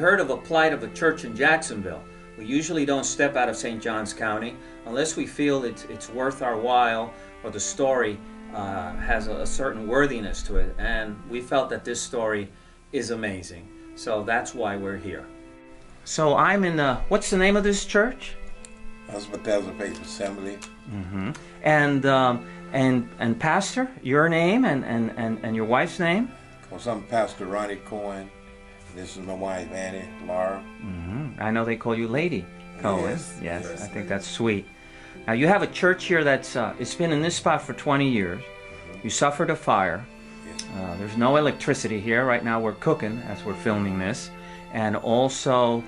heard of a plight of a church in Jacksonville, we usually don't step out of St. Johns County unless we feel it's worth our while or the story has a certain worthiness to it. And we felt that this story is amazing. So that's why we're here. So I'm in what's the name of this church? That's Bethesda Faith Assembly. Mm-hmm. And Pastor, your name and your wife's name? Well, I'm Pastor Ronnie Cohen. This is my wife, Annie, Laura. Mm-hmm. I know they call you Lady Cohen. Yes. I think that's sweet. Now you have a church here that's it's been in this spot for 20 years. Mm-hmm. You suffered a fire. Yes. There's no electricity here. Right now we're cooking as we're filming this. And also,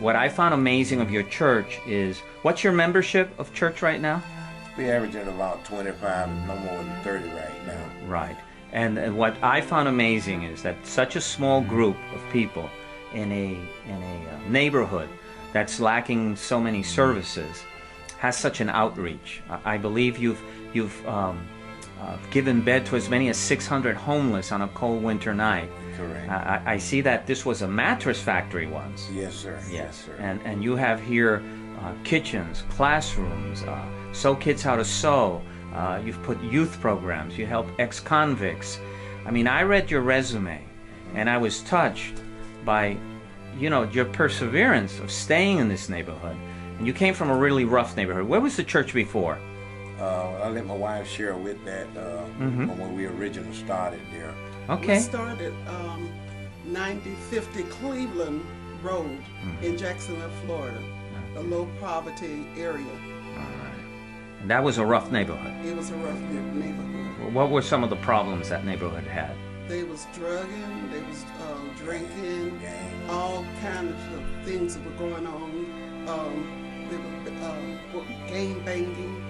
what I found amazing of your church is, what's your membership of church right now? We averaging about 25, no more than 30 right now. Right. And what I found amazing is that such a small group of people in a neighborhood that's lacking so many services has such an outreach. I believe you've given bed to as many as 600 homeless on a cold winter night. Correct. I see that this was a mattress factory once. Yes, sir. Yes, sir. And you have here kitchens, classrooms, show kids how to sew. You've put youth programs. You help ex-convicts. I mean, I read your resume, and I was touched by, your perseverance of staying in this neighborhood. And you came from a really rough neighborhood. Where was the church before? I let my wife share with that when we originally started there. Okay. We started 9050 Cleveland Road in Jacksonville, Florida, a low poverty area. All right. And that was a rough neighborhood. It was a rough neighborhood. What were some of the problems that neighborhood had? They was drugging, they was drinking, all kinds of things that were going on. They were gang banging.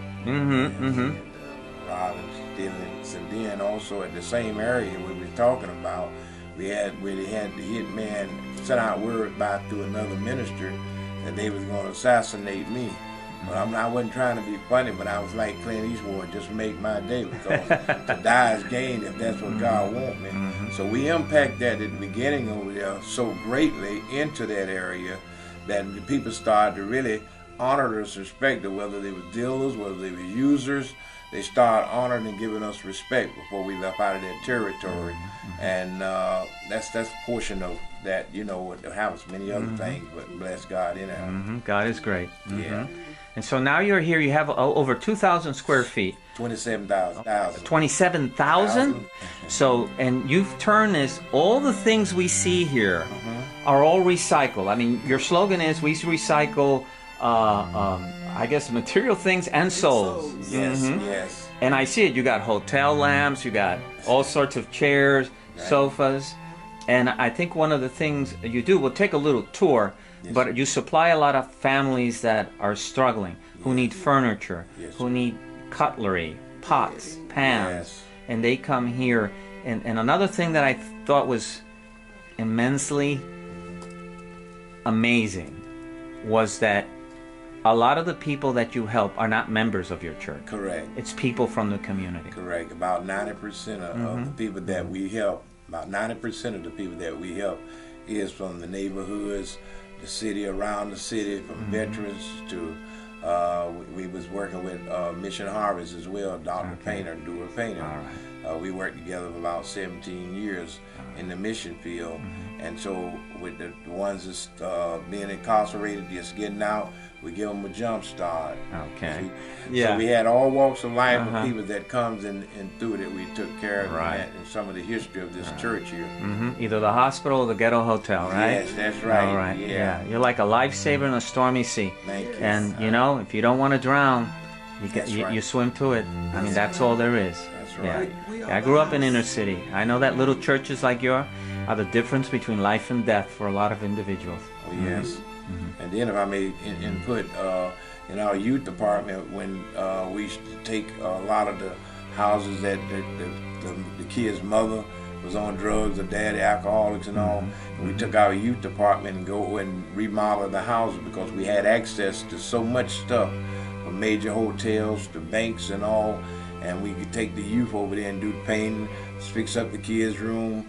Robbing, stealing, and then also at the same area we were talking about, we had where they had the hitman sent out word through another minister that they was going to assassinate me. But I wasn't trying to be funny, but I was like Clint Eastwood, just make my day, because to die is gain if that's what God wants me. So we impacted that at the beginning over there so greatly into that area that the people started to really honor us, respect, whether they were dealers, whether they were users. They started honoring and giving us respect before we left out of that territory. And that's a portion of that, it happens many other things, but bless God in it. God is great. Yeah. And so now you're here, you have over 2,000 square feet. 27,000. 27,000? So, and you've turned this, all the things we see here are all recycled. I mean, your slogan is, we recycle, I guess, material things and souls. Yes. And I see it, you got hotel lamps, you got all sorts of chairs, sofas. And I think one of the things you do, we'll take a little tour, but you supply a lot of families that are struggling, who need furniture, who need cutlery, pots, pans, and they come here. And another thing that I thought was immensely amazing was that a lot of the people that you help are not members of your church. Correct. It's people from the community. Correct. About 90% of the people that we help, about 90% of the people that we help is from the neighborhoods, the city, around the city, from veterans to, we was working with Mission Harvest as well, Dr. Painter, Dewar Painter. All right. We worked together for about 17 years in the mission field. And so with the ones that's being incarcerated, just getting out, we give them a jump start. Okay. So we had all walks of life of people that comes in through that we took care of and some of the history of this church here. Either the hospital or the ghetto hotel, right? Yes, that's right. All right. Yeah. You're like a lifesaver in a stormy sea. Thank you. And if you don't want to drown, you swim to it. I mean, that's all there is. That's right. I grew up in inner city. I know that little churches like yours are the difference between life and death for a lot of individuals. Oh, yes. And then if I may input, in our youth department, when we used to take a lot of the houses that the kids' mother was on drugs or daddy alcoholics and all, and we took our youth department and go and remodel the houses because we had access to so much stuff from major hotels to banks and all, and we could take the youth over there and do the painting, fix up the kids' room,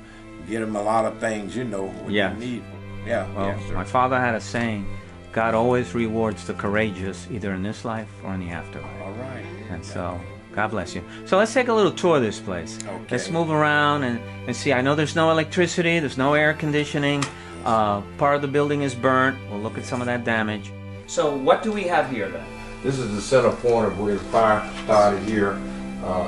get them a lot of things, you know, what Yeah. they need. Yeah, Well, yes, sir. my father had a saying, God always rewards the courageous, either in this life or in the afterlife. All right. And so, God bless you. So let's take a little tour of this place. Okay. Let's move around and see. I know there's no electricity, there's no air conditioning. Part of the building is burnt. We'll look at some of that damage. So what do we have here then? This is the center point of where the fire started here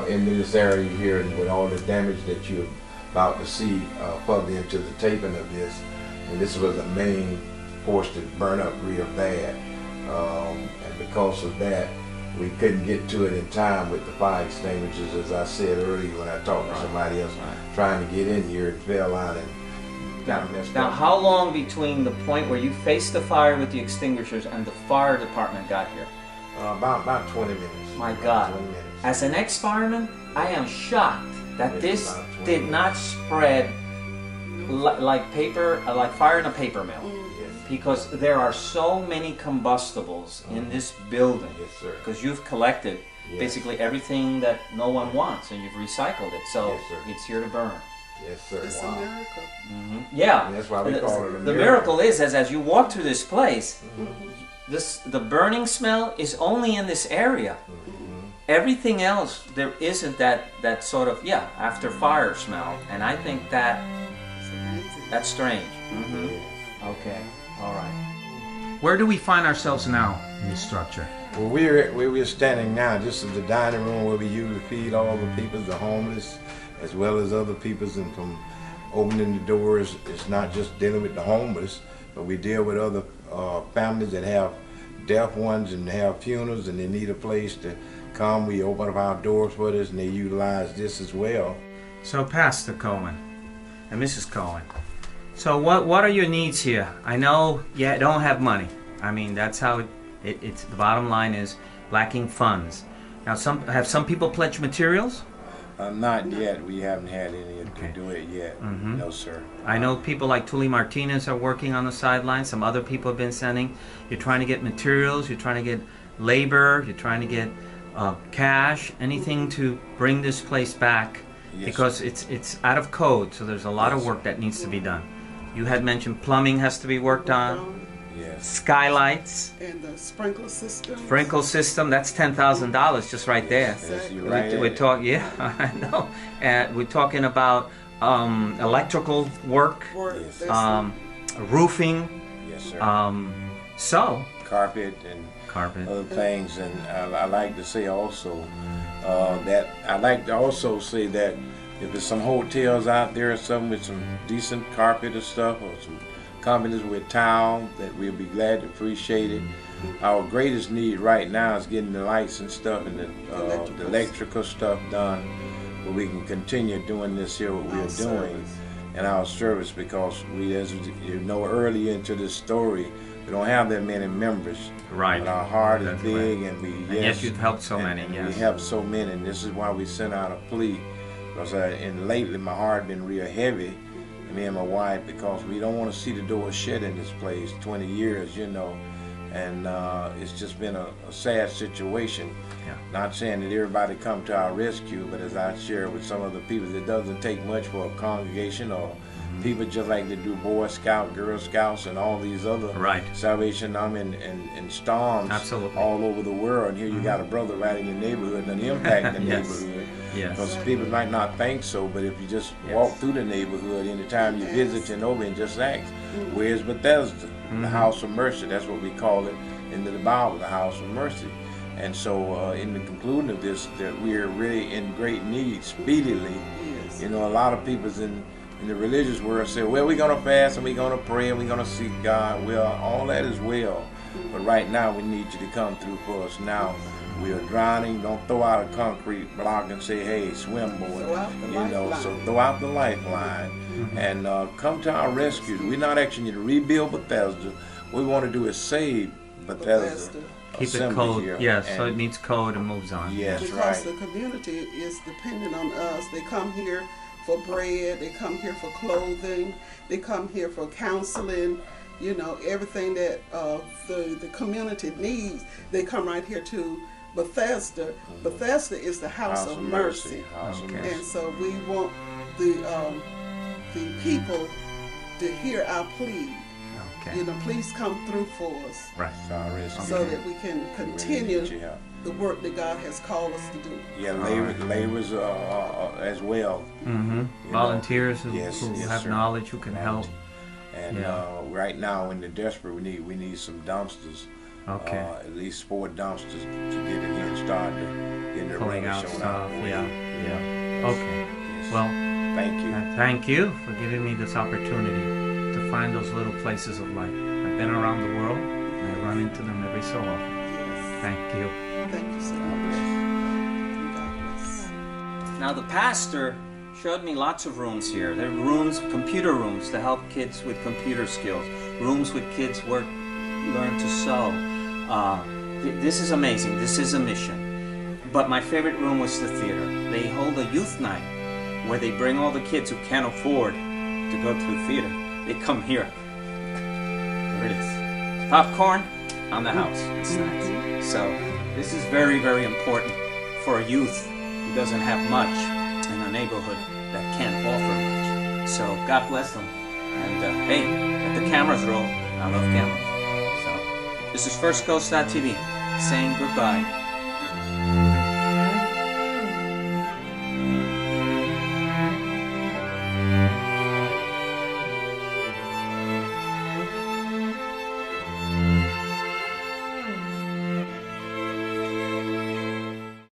in this area here, and with all the damage that you're about to see further into the taping of this. And this was the main force that burned up real bad. And because of that, we couldn't get to it in time with the fire extinguishers, as I said earlier when I talked to somebody else trying to get in here and fell out and got messed Now, up. how long between the point where you faced the fire with the extinguishers and the fire department got here? About 20 minutes. My About God. 20 minutes. As an ex-fireman, I am shocked that It's this about 20 did not spread like paper, like fire in a paper mill. Yes. Because there are so many combustibles in this building. Yes, sir. Because you've collected Yes. basically everything that no one wants, and you've recycled it. So Yes, sir. it's here to burn. Yes, sir. It's a miracle. Yeah. And that's why we call it a The miracle is as you walk through this place, the burning smell is only in this area. Everything else, there isn't that sort of after fire smell, and I think that It's amazing. that's strange. Okay, all right. Where do we find ourselves now in this structure? Well, we're standing now. This is the dining room where we usually feed all the people, the homeless, as well as other people. And from opening the doors, it's not just dealing with the homeless, but we deal with other families that have deaf ones and have funerals, and they need a place to come. We open up our doors for this, and they utilize this as well. So, Pastor Cohen and Mrs. Cohen, so what are your needs here? I know you don't have money. I mean, that's how it's the bottom line is lacking funds. Now, some people pledged materials? Not yet. We haven't had any Okay. to do it yet. No, sir. I know people like Tully Martinez are working on the sidelines. Some other people have been sending. You're trying to get materials. You're trying to get labor. You're trying to get cash. Anything to bring this place back, Yes, because it's out of code. So there's a lot of work that needs to be done. You had mentioned plumbing has to be worked on. Yes. Skylights, And the sprinkler system. sprinkle system. That's $10,000 just right there. Yes, you're right. We're talking. Yeah, I know. And we're talking about electrical work. Yes. Roofing, Yes, sir. so Carpet and carpet. other things, and I like to say also that I like to also say that if there's some hotels out there or something with some decent carpet or stuff, or some companies with tile, that we'll be glad to appreciate it. Our greatest need right now is getting the lights and stuff and the electrical stuff done, but we can continue doing this here, what we're doing, and our service, because we, as you know, early into this story, we don't have that many members. Right. But our heart is That's big, right. and we And yet you've helped so many. and Yes. we help so many, and this is why we sent out a plea. Because and lately my heart been real heavy, me and my wife, because we don't want to see the door shut in this place. 20 years, you know, and it's just been a sad situation. Yeah. Not saying that everybody come to our rescue, but as I share with some of the people, it doesn't take much for a congregation or people just like they do Boy Scout, Girl Scouts, and all these other Right. Salvation Army and storms Absolutely. all over the world. And here you got a brother right in the neighborhood and impact the Yes. neighborhood. Yes. Because people might not think so, but if you just Yes. walk through the neighborhood anytime you visit and over and just ask, where's Bethesda? The House of Mercy. That's what we call it in the Bible, the House of Mercy. And so in the conclusion of this, that we are really in great need speedily. Yes. You know, a lot of people in the religious world say, well, we're going to fast and we're going to pray and we're going to seek God. Well, all that is well. But right now, we need you to come through for us now. We are drowning. Don't throw out a concrete block and say, hey, swim, boy. Throw out the You know, lifeline. so throw out the lifeline and come to our rescue. We're not asking you to rebuild Bethesda. What we want to do is save Bethesda. Keep it Assembly code. here. Yes. So And- it needs code and moves on. Yes, Because right. the community is dependent on us. They come here for bread, they come here for clothing, they come here for counseling, you know, everything that the community needs, they come right here to Bethesda. Bethesda is the house of mercy. House of Okay. Mercy. And so we want the the people to hear our plea. Okay. You know, please come through for us. Right. So that we can continue the work that God has called us to do. Yeah, laborers as well. Mm-hmm. Volunteers who have sir. knowledge, who can help. And right now, in the desperate, we need some dumpsters. Okay. At least 4 dumpsters to get it here started, getting the Pulling rubbish out on stuff. our way. Yeah. Okay. Yes. Well, thank you. Thank you for giving me this opportunity to find those little places of light. I've been around the world, and I run into them every so often. Yes. Thank you. Thank you, sir. God bless. Now the pastor showed me lots of rooms here. There are rooms, computer rooms, to help kids with computer skills. Rooms with kids learn to sew. This is amazing. This is a mission. But my favorite room was the theater. They hold a youth night where they bring all the kids who can't afford to go to the theater. They come here. There it is. Popcorn on the house and snacks. So this is very, very important for a youth who doesn't have much in a neighborhood that can't offer much. So God bless them. And hey, let the cameras roll. I love cameras. So this is FirstCoast.tv saying goodbye.